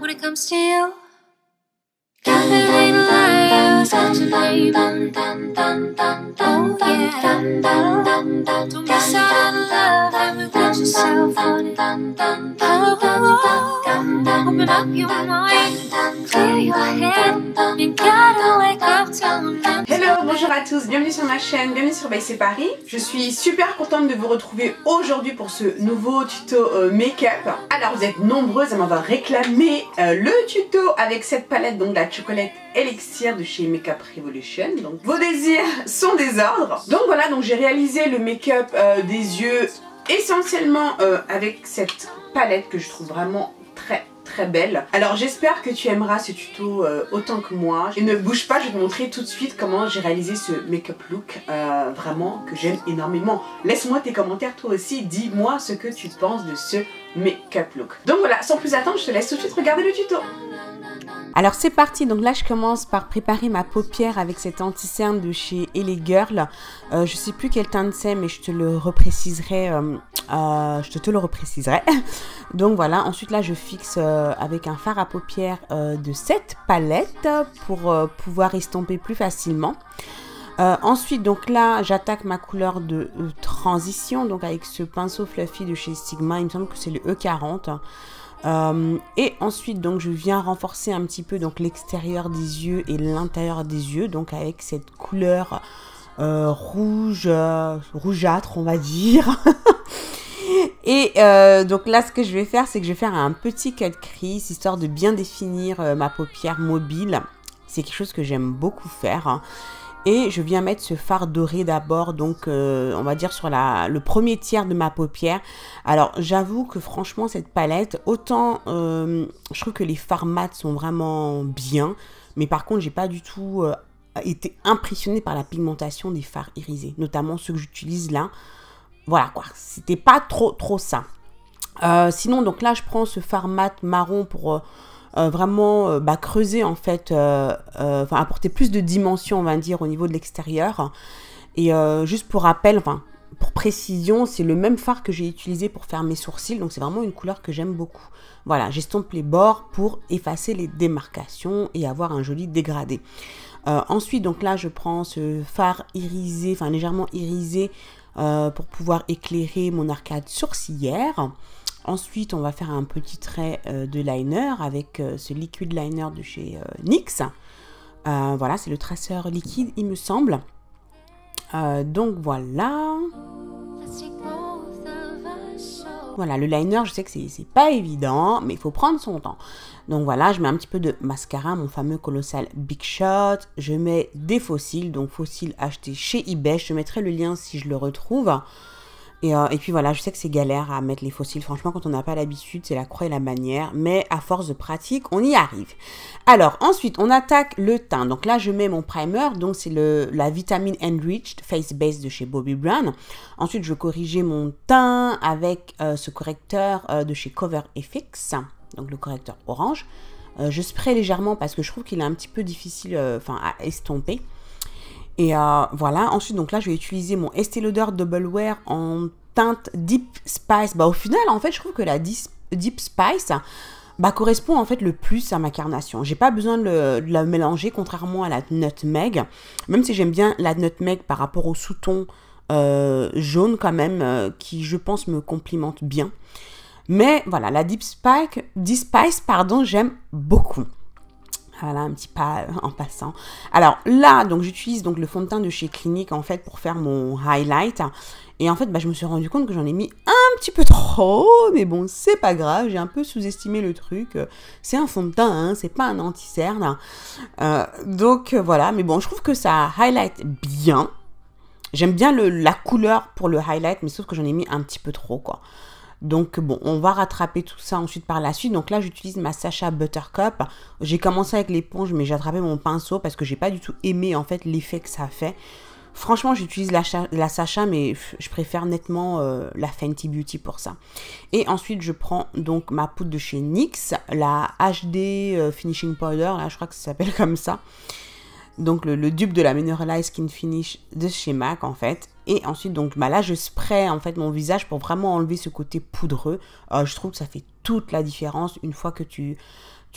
When it comes to you, can't really lie, such a lady. Oh yeah, don't miss out on love and put yourself on it. Open up your mind, clear your head. You gotta wake up to a Hello, bonjour à tous, bienvenue sur ma chaîne, bienvenue sur By C'est Paris. Je suis super contente de vous retrouver aujourd'hui pour ce nouveau tuto make-up. Alors vous êtes nombreuses à m'avoir réclamé le tuto avec cette palette, donc la chocolate Elixir de chez Makeup Revolution. Donc vos désirs sont des ordres. Donc voilà, donc j'ai réalisé le make-up des yeux essentiellement avec cette palette que je trouve vraiment très belle. Alors j'espère que tu aimeras ce tuto autant que moi. Et ne bouge pas, je vais te montrer tout de suite comment j'ai réalisé ce make-up look vraiment que j'aime énormément. Laisse-moi tes commentaires toi aussi, dis-moi ce que tu penses de ce make-up look. Donc voilà, sans plus attendre, je te laisse tout de suite regarder le tuto. Alors c'est parti, donc là je commence par préparer ma paupière avec cet anti-cerne de chez LA Girl. Je sais plus quel teint c'est, mais je te le repréciserai. Donc voilà, ensuite là je fixe avec un fard à paupières de cette palette pour pouvoir estomper plus facilement. Ensuite donc là j'attaque ma couleur de transition, donc avec ce pinceau fluffy de chez Sigma, il me semble que c'est le E40. Et ensuite donc je viens renforcer un petit peu donc l'extérieur des yeux et l'intérieur des yeux, donc avec cette couleur rougeâtre on va dire. Et donc là ce que je vais faire, c'est que je vais faire un petit cut crease histoire de bien définir ma paupière mobile. C'est quelque chose que j'aime beaucoup faire, hein. Et je viens mettre ce fard doré d'abord, donc on va dire sur le premier tiers de ma paupière. Alors j'avoue que franchement cette palette, autant je trouve que les fards mat sont vraiment bien, mais par contre j'ai pas du tout été impressionnée par la pigmentation des fards irisés, notamment ceux que j'utilise là. Voilà quoi, c'était pas trop ça. Sinon donc là je prends ce fard mat marron pour vraiment creuser en fait, enfin apporter plus de dimension on va dire au niveau de l'extérieur. Et juste pour rappel, enfin pour précision, c'est le même fard que j'ai utilisé pour faire mes sourcils, donc c'est vraiment une couleur que j'aime beaucoup. Voilà, j'estompe les bords pour effacer les démarcations et avoir un joli dégradé. Ensuite donc là je prends ce fard irisé, enfin légèrement irisé pour pouvoir éclairer mon arcade sourcilière. Ensuite, on va faire un petit trait de liner avec ce liquid liner de chez NYX. Voilà, c'est le traceur liquide, il me semble. Donc voilà. Voilà, le liner, je sais que c'est pas évident, mais il faut prendre son temps. Donc voilà, je mets un petit peu de mascara, mon fameux colossal Big Shot. Je mets des faux cils, donc faux cils achetés chez eBay. Je te mettrai le lien si je le retrouve. Et puis voilà, je sais que c'est galère à mettre les faux cils. Franchement, quand on n'a pas l'habitude, c'est la croix et la bannière. Mais à force de pratique, on y arrive. Alors, ensuite, on attaque le teint. Donc là, je mets mon primer. Donc, c'est la Vitamin Enriched Face Base de chez Bobbi Brown. Ensuite, je vais corriger mon teint avec ce correcteur de chez Cover FX. Donc, le correcteur orange. Je spray légèrement parce que je trouve qu'il est un petit peu difficile à estomper. Et voilà, ensuite donc là je vais utiliser mon Estée Lauder Double Wear en teinte Deep Spice. Au final en fait je trouve que la Deep Spice correspond en fait le plus à ma carnation. J'ai pas besoin de la mélanger contrairement à la Nutmeg, même si j'aime bien la Nutmeg par rapport au sous-ton jaune quand même, qui je pense me complimente bien. Mais voilà, la Deep Spice pardon, j'aime beaucoup. Voilà, un petit pas en passant. Alors là, donc j'utilise donc le fond de teint de chez Clinique en fait pour faire mon highlight. Et en fait, je me suis rendu compte que j'en ai mis un petit peu trop. Mais bon, c'est pas grave, j'ai un peu sous-estimé le truc. C'est un fond de teint, hein, c'est pas un anti-cerne. Donc voilà, mais bon, je trouve que ça highlight bien. J'aime bien la couleur pour le highlight, mais sauf que j'en ai mis un petit peu trop, quoi. Donc bon, on va rattraper tout ça ensuite par la suite. Donc là, j'utilise ma Sacha Buttercup. J'ai commencé avec l'éponge, mais j'ai attrapé mon pinceau parce que j'ai pas du tout aimé en fait l'effet que ça fait. Franchement, j'utilise la Sacha, mais je préfère nettement la Fenty Beauty pour ça. Et ensuite, je prends donc ma poudre de chez NYX, la HD Finishing Powder, là, je crois que ça s'appelle comme ça. Donc, le dupe de la Mineralized Skin Finish de chez MAC, en fait. Et ensuite, donc, bah, là, je spray, en fait, mon visage pour vraiment enlever ce côté poudreux. Je trouve que ça fait toute la différence une fois que tu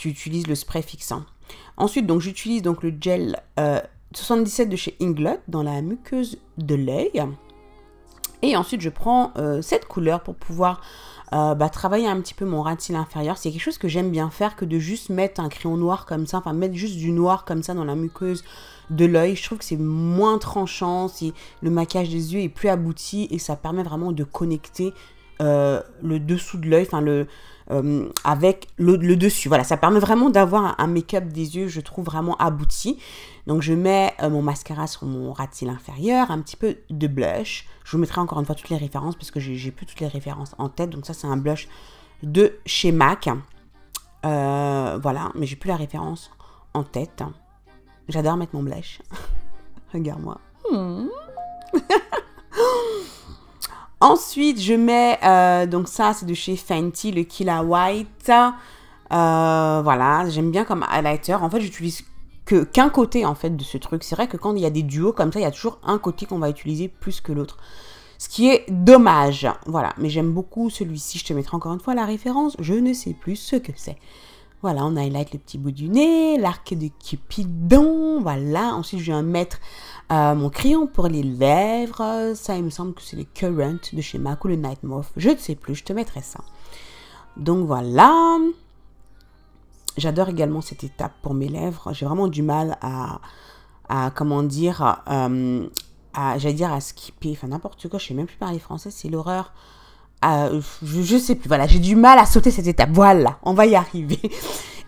utilises le spray fixant. Ensuite, donc, j'utilise donc le gel 77 de chez Inglot dans la muqueuse de l'œil. Et ensuite, je prends cette couleur pour pouvoir travailler un petit peu mon ras de cils inférieur. C'est quelque chose que j'aime bien faire que de juste mettre un crayon noir comme ça, enfin mettre juste du noir comme ça dans la muqueuse de l'œil. Je trouve que c'est moins tranchant, le maquillage des yeux est plus abouti et ça permet vraiment de connecter le dessous de l'œil, enfin avec le dessus. Voilà, ça permet vraiment d'avoir un make-up des yeux, je trouve, vraiment abouti. Donc, je mets mon mascara sur mon ras de cils inférieur, un petit peu de blush. Je vous mettrai encore une fois toutes les références parce que j'ai plus toutes les références en tête. Donc, ça, c'est un blush de chez MAC. Voilà, mais j'ai plus la référence en tête. J'adore mettre mon blush. Regarde-moi. Ensuite, je mets, donc ça, c'est de chez Fenty, le Killa White. Voilà, j'aime bien comme highlighter. En fait, j'utilise qu'un côté, en fait, de ce truc. C'est vrai que quand il y a des duos comme ça, il y a toujours un côté qu'on va utiliser plus que l'autre. Ce qui est dommage. Voilà, mais j'aime beaucoup celui-ci. Je te mettrai encore une fois la référence. Je ne sais plus ce que c'est. Voilà, on highlight le petit bout du nez, l'arc de Cupidon. Voilà, ensuite, je viens mettre mon crayon pour les lèvres. Ça, il me semble que c'est le Current de chez MAC ou le Night Mauve. Je ne sais plus, je te mettrai ça. Donc, voilà. J'adore également cette étape pour mes lèvres. J'ai vraiment du mal à comment dire, j'allais dire à skipper. Enfin, n'importe quoi, je ne sais même plus parler français, c'est l'horreur. Je sais plus, voilà, j'ai du mal à sauter cette étape. Voilà, on va y arriver.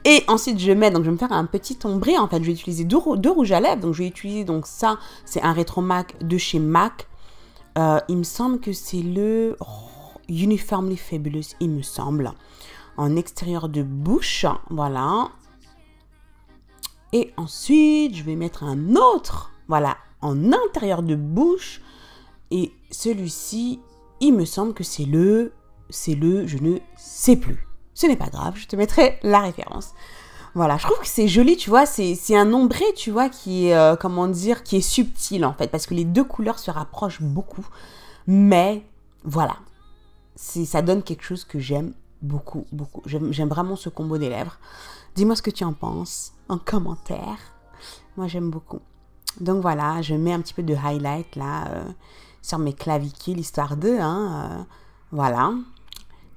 Et ensuite, je vais me faire un petit ombré. En fait, je vais utiliser deux rouges à lèvres. Donc, je vais utiliser, donc ça, c'est un Retro MAC de chez MAC. Il me semble que c'est le Uniformly Fabulous, il me semble. En extérieur de bouche, voilà. Et ensuite, je vais mettre un autre, voilà, en intérieur de bouche. Et celui-ci, il me semble que c'est le, je ne sais plus. Ce n'est pas grave, je te mettrai la référence. Voilà, je trouve que c'est joli, tu vois, c'est un ombré, tu vois, qui est, comment dire, qui est subtil, en fait, parce que les deux couleurs se rapprochent beaucoup. Mais, voilà, ça donne quelque chose que j'aime beaucoup, beaucoup. J'aime vraiment ce combo des lèvres. Dis-moi ce que tu en penses en commentaire. Moi, j'aime beaucoup. Donc, voilà, je mets un petit peu de highlight, là, sur mes clavicules, histoire de, voilà,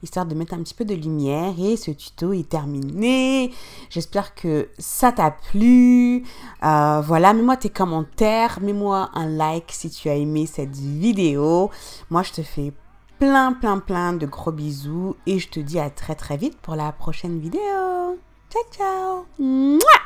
histoire de mettre un petit peu de lumière. Et ce tuto est terminé. J'espère que ça t'a plu. Voilà, mets-moi tes commentaires, mets-moi un like si tu as aimé cette vidéo. Moi, je te fais plein de gros bisous et je te dis à très vite pour la prochaine vidéo. Ciao, ciao. Mouah.